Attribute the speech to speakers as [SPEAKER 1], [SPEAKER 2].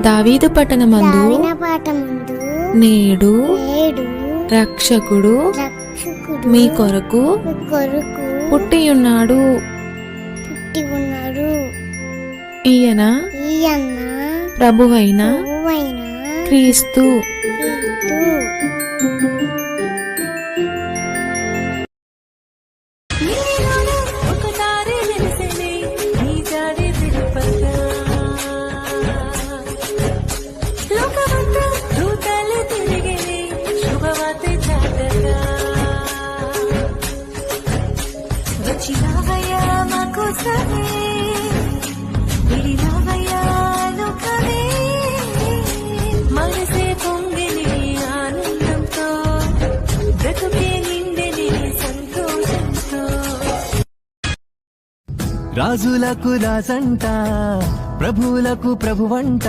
[SPEAKER 1] దావీదు పట్టణమందు నేడు రక్షకుడు మీ కొరకు పుట్టియున్నాడు. ఈయన ప్రభువైన క్రీస్తు.
[SPEAKER 2] రాజులకు రాజంట, ప్రభువులకు ప్రభువంట.